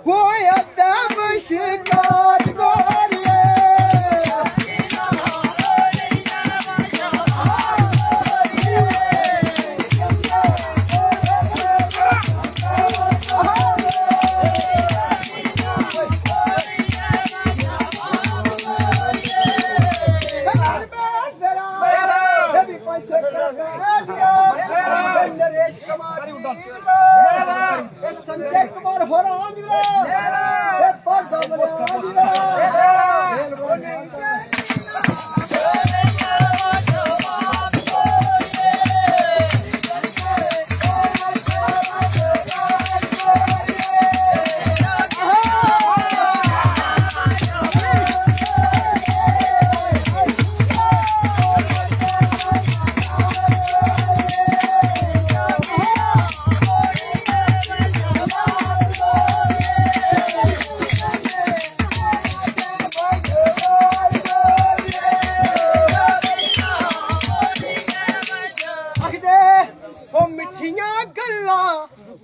ਹੋਇਆ ਤਾਂ ਸ਼ਿਕਾਰ ਗੋਰੀਏ नरेश कुमार संजय कुमार हो मिठिया गल्ला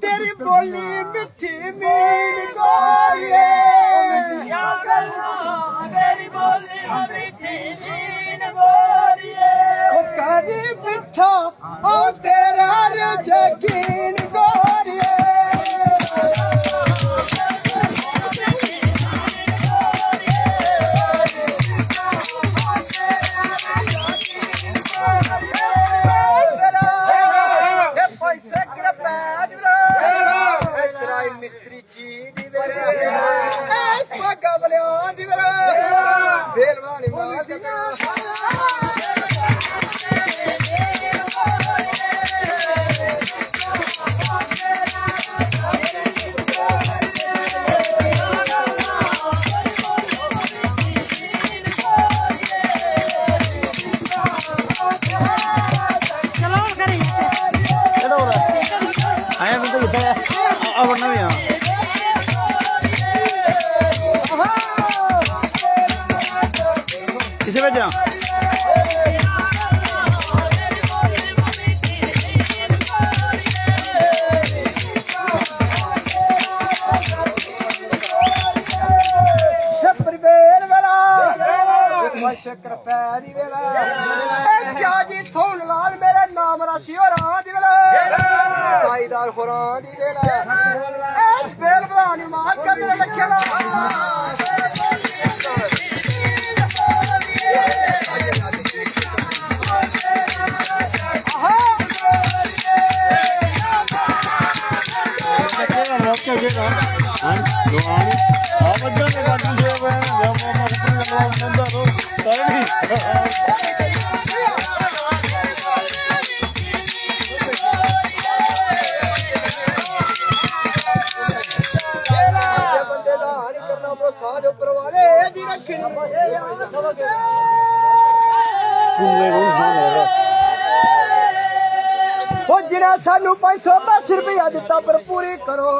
तेरी बोली मिठी मीन गोरिए मिठिया गल्ला तेरी बोली मिठी मीन गोरिए ओ कदी मिठा ओ तेरा यकीन गोरिए मिस्त्री जी दी वेरे पगा बलिया दी वेरे बेलवानी मार के आया मैं तो इधर अब ना यहाँ किसे भेजा शक्कर पैरी वेला क्या जी सोन लाल मेरे नाम राशि और दी वेला साईदार खुरान दी वेला ए बेल बलानी मार के मेरे लखना जिन्हें सानू 510 रुपया दिता पर पूरी करो।